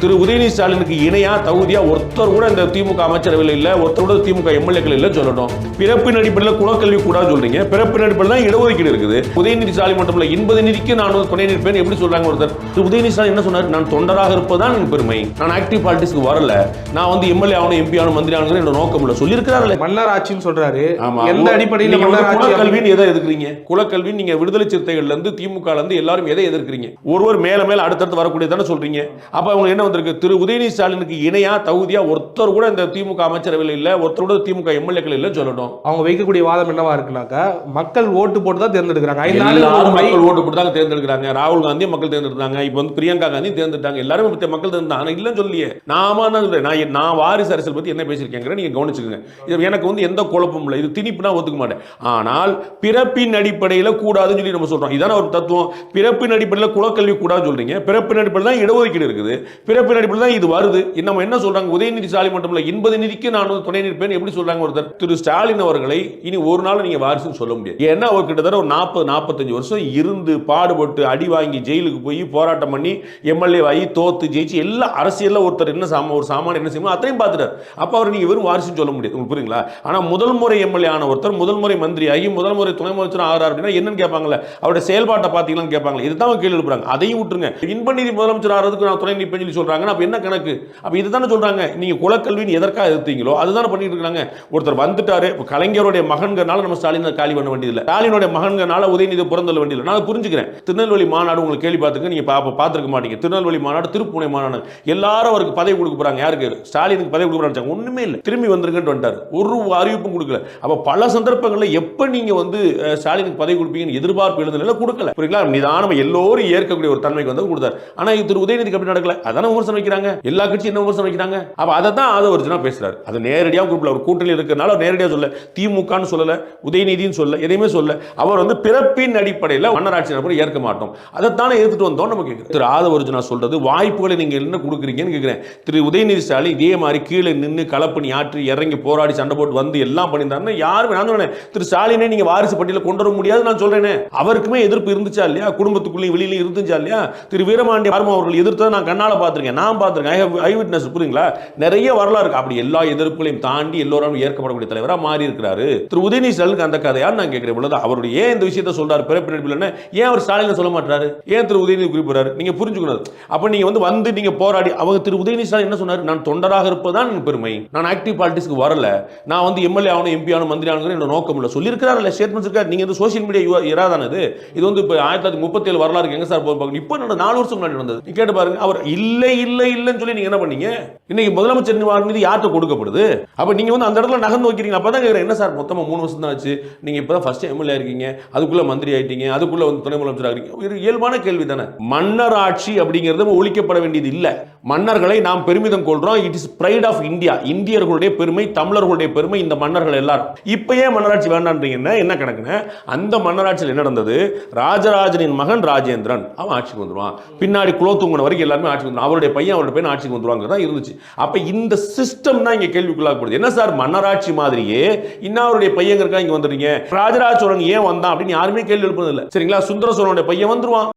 திரு உதயநிதி ஸ்டாலினுக்கு இணையா தகுதியா ஒருத்தர் கூட இந்த திமுக அமைச்சரவையில் இல்ல, ஒருத்தர் கூட திமுக எம்எல்ஏக்கள் இல்ல சொல்லணும். பிறப்பின் அடிப்படையில் குலக்கல்வி கூட சொல்றீங்க. பிறப்பின் அடிப்படையில் தான் இடஒதுக்கீடு இருக்குது. உதயநிதி ஸ்டாலின் மட்டும் இல்ல, 80 நிதிக்கு நான் துணை நிற்பேன் எப்படி சொல்றாங்க ஒருத்தர். உதயநிதி ஸ்டாலின் என்ன சொன்னார்? நான் தொண்டராக இருப்பதுதான் என் பெருமை, நான் ஆக்டிவ் பாலிடிக்ஸ்க்கு வரல, நான் வந்து எம்எல்ஏ ஆகணும், எம்பி ஆகணும், மந்திரி ஆகணும் என்னோட நோக்கம் இல்ல சொல்லி இருக்கிறாரு. மன்னர் ஆட்சின்னு சொல்றாரு. எந்த அடிப்படையில் குலக்கல்வின்னு எதை எதிர்க்கிறீங்க? குலக்கல்வி நீங்க விடுதலை சிறுத்தைகள்ல இருந்து திமுக இருந்து எல்லாரும் எதை எதிர்க்கிறீங்க? ஒருவர் மேல மேல அடுத்தடுத்து வரக்கூடியதானே சொல்றீங்க. அப்ப அவங்க என்ன வந்திருக்கு? திரு உதயநிதி ஸ்டாலினுக்கு இணையா தகுதியா ஒருத்தர் கூட இந்த திமுக அமைச்சரவையில் இல்ல, ஒருத்தர் கூட திமுக எம்எல்ஏக்கள் இல்ல சொல்லணும். அவங்க வைக்கக்கூடிய வாதம் என்னவா இருக்குனாக்கா, மக்கள் ஓட்டு போட்டு தான் தேர்ந்தெடுக்கிறாங்க. மக்கள் ஓட்டு போட்டு தான் தேர்ந்தெடுக்கிறாங்க. ராகுல் காந்தி மக்கள் தேர்ந்தெடுத்தாங்க, இப்ப வந்து பிரியங்கா காந்தி தேர்ந்தெடுத்தாங்க, எல்லாரும் மக்கள் தேர்ந்தாங்க. இல்லன்னு சொல்லியே நான் வாரிசு அரசியல் பத்தி என்ன பேசியிருக்கேன் நீங்க கவனிச்சுக்கோங்க. எனக்கு வந்து எந்த குழப்பமும் இல்லை, இது திணிப்புனா ஒத்துக்க மாட்டேன். ஆனால் பிறப்பின் அடிப்படையில் கூடாதுன்னு சொல்லி நம்ம சொல்றோம். இதான ஒரு தத்துவம். பிறப்பின் அடிப்படையில் குலக்கல்வி கூடாதுன்னு சொல்றீங்க. பிறப்பின் அடிப்படையில் தான் இடஒதுக்கீடு இருக்குது. பிறப்பின் அடிப்படையில் தான் இது வருது. நம்ம என்ன சொல்றாங்க? உதயநிதி ஸ்டாலின் மட்டும் இல்ல, 80 நிதிக்கு நான் துணை நிற்பேன் எப்படி சொல்றாங்க ஒருத்தர். திரு ஸ்டாலின் அவர்களை இனி ஒரு நாள் நீங்க வாரிசுன்னு சொல்ல முடியாது. ஏன்னா அவர் கிட்டத்தட்ட ஒரு 40-45 வருஷம் இருந்து பாடுபட்டு அடி வாங்கி ஜெயிலுக்கு போய் போராட்டம் பண்ணி எம்எல்ஏ ஆகி தோத்து ஜெயிச்சு எல்லா அரசியல்ல ஒருத்தர் என்ன ஒரு சாமான் என்ன செய்யணும் அத்தையும் பார்த்துட்டார். அப்ப அவர் நீங்க வெறும் வாரிசுன்னு சொல்ல முடியாது. உங்களுக்கு புரியுங்களா? ஆனா முதல் முறை எம்எல்ஏ ஆன ஒருத்தர் முதல் முறை மந்திரி ஆகி முதல் முறை துணை முதலமைச்சர் ஆகிறார் அப்படின்னா என்னன்னு கேட்பாங்களே, அவருடைய செயல்பாட்டை பார்த்தீங்களான்னு கேட்பாங்களே. இதுதான் கேள்வி எழுப்புறாங்க. அதையும் விட்டுருங்க. இன்ப நிதி முதலமைச்சர் ஆகிறதுக்கு நான் துணை நிற்பேன் சொல்லி சொல்றாங்க. அப்ப என்ன கணக்கு? அப்ப இதுதானே சொல்றாங்க. நீங்க குலக்கல்வின்னு எதற்காக எதிர்த்தீங்களோ அதுதானே பண்ணிட்டு இருக்காங்க. ஒருத்தர் வந்துட்டாரு, கலைஞருடைய மகன்கனால நம்ம ஸ்டாலினை காலி பண்ண வேண்டியதில்லை, ஸ்டாலினுடைய மகன்கனால உதயநிதி புறந்தள்ள வேண்டியதில்லை. நான் புரிஞ்சுக்கிறேன். திருநெல்வேலி மாநாடு உங்களுக்கு கேள்வி பார்த்துக்க நீங்க பார்த்துருக்க மாட்டீங்க. திருநெல்வேலி மாநாடு, திருப்புனை மாநாடு, எல்லாரும் அவருக்கு பதவி கொடுக்க போறாங்க. யாருக்கு? ஸ்டாலினுக்கு பதவி கொடுக்க போறாங்க. ஒண்ணுமே இல்லை, திரும்பி வந்துருங்கன்னு வந்துட்டாரு. ஒரு அறிவிப்பும் கொடுக்கல. அப்ப பல சந்தர்ப்பங்களில் எப்ப நீங்க வந்து ஸ்டாலினுக்கு பதவி கொடுப்பீங்கன்னு எதிர்பார்ப்பு எழுதுனால கொடுக்கல. புரியுங்களா? நிதானம் எல்லோரும் ஏற்கக்கூடிய ஒரு தன்மைக்கு வந்து கொடுத்தாரு. ஆனா திரு உதயநிதிக்கு அப்படி நடக்கல. அதான விமர்சனம் வைக்கிறாங்க. எல்லா கட்சியும் என்ன விமர்சனம் வைக்கிறாங்க. அப்ப அதை தான் ஒரிஜினலா பேசுறாரு. அது நேரடியாக கூப்பிடல. ஒரு கூட்டணி இருக்கிறனால நேரடியாக சொல்ல, திமுகன்னு சொல்லல, உதயநிதினு சொல்ல, எதையுமே சொல்ல. அவர் வந்து பிறப்பின் அடிப்படையில் மன்னராட்சி நடப்பதை ஏற்க மாட்டோம், அதைத்தானே எதிர்த்துட்டு வந்தோம். நம்ம கேட்கிறோம். திரு ஆதவர்ஜுனா சொல்றது வாய்ப்புகளை நீங்க என்ன கொடுக்குறீங்கன்னு கேட்கிறேன். திரு உதயநிதி ஸ்டாலின் இதே மாதிரி கீழே நின்று களப்பணி ஆற்றி இறங்கி போராடி சண்டை போட்டு வந்து எல்லாம் பண்ணியிருந்தாருன்னா யாருமே, நான் சொன்னேன் திரு ஸ்டாலினே நீங்க வாரிசு பட்டியல கொண்டு வர முடியாது நான் சொல்றேன். அவருக்குமே எதிர்ப்பு இருந்துச்சா இல்லையா? குடும்பத்துக்குள்ளேயும் வெளியில இருந்துச்சா இல்லையா? திரு வீரபாண்டிய வர்மா அவர்கள் எதிர்த்ததை நான் கண்ணால பார்த்திருக்கேன், நான் பார்த்திருக்கேன், ஐ விட்னஸ். புரியுங்களா? நிறைய வரலாறு இருக்கு. அப்படி எல்லா எதிர்ப்புகளையும் தாண்டி எல்லோரும் ஏற்கப்படக்கூடிய தலைவராக மாறி இருக்கிறாரு திரு உதயநிதி ஸ்டாலினுக்கு. அந்த கதையால் நான் கேட்கிறேன். அவருடைய ஏன் இந்த விஷயத்தை சொல்றாரு பிறப்பின், ஏன் அவர் ஸ்டாலின் சொல்ல மாட்டாரு? ஏன் திரு உதயநிதி குறிப்பிடுறாரு? நீங்க புரிஞ்சுக்கணும். அப்ப நீங்க வந்து நீங்க போராடி அவங்க திரு உதயநிதி ஸ்டாலின் என்ன சொன்னாரு? நான் தொண்டராக இருப்பதுதான் என் பெருமை, நான் ஆக்டிவ் பாலிடிக்ஸ்க்கு வரல, நான் வந்து எம்எல்ஏ ஆகணும், எம்பி ஆகணும், மந்திரி ஆகணும் என்னோட நோக்கம் இல்லை சொல்லி இருக்கிறாரு. ஸ்டேட்மெண்ட்ஸ் இருக்காரு. நீங்க வந்து சோசியல் மீடியா இராதானது. இது வந்து இப்போ 1937 வரலாறு எங்க சார் போய் இப்போ 4 வருஷம் முன்னாடி வந்தது. நீ கேட்டு பாருங்க. அவர் இல்லை இல்லை இல்லைன்னு சொல்லி நீங்க என்ன பண்ணீங்க? இன்னைக்கு முதலமைச்சர் நிதி யார்கிட்ட கொடுக்கப்படுது? அப்ப நீங்க வந்து அந்த இடத்துல நகர்ந்து வைக்கிறீங்க. அப்பதான் கேட்கிறேன், என்ன சார் மொத்தமா 3 வருஷம் தான் ஆச்சு, நீங்க இப்பதான் ஃபர்ஸ்ட் எம்எல்ஏ இருக்கீங்க, அதுக்குள்ள மந்திரி ஆயிட்டீங்க, அதுக்குள்ள வந்து துணை முதலமைச்சர் ஆகிறீங்க. ஒரு இயல்பான கேள்வி தானே. மன்னர் ஆட்சி அப்படிங்கிறது ஒழிக்கப்பட வேண்டியது இல்ல. மன்னர்களை நாம் பெருமிதம் கொள்றோம். It is pride of India. இந்தியர்களுடைய பெருமை, தமிழர்களுடைய பெருமை இந்த மன்னர்கள் எல்லாரும். இப்ப ஏன் மன்னராட்சி வேண்டான்றீங்கன்னா என்ன கணக்குன்னு? அந்த மன்னராட்சியில் என்ன நடந்தது? ராஜராஜனின் மகன் ராஜேந்திரன் அவன் ஆட்சிக்கு வந்துருவான், பின்னாடி குலோத்துங்கன் வரைக்கும் எல்லாருமே ஆட்சிக்கு வந்துருவான், அவருடைய பையன் ஆட்சிக்கு வந்துருவாங்க தான் இருந்துச்சு. அப்ப இந்த சிஸ்டம் தான் இங்க கேள்விக்குள்ளாக்கப்படுது. என்ன சார் மன்னராட்சி மாதிரியே இன்னவருடைய பையன் இருக்கா இங்க வந்துடுறீங்க, ராஜராஜ சோழன் ஏன் வந்தான் அப்படின்னு யாருமே கேள்வி எழுப்புறது இல்லை. சரிங்களா? சுந்தர சோழனுடைய பையன் வந்துருவான்.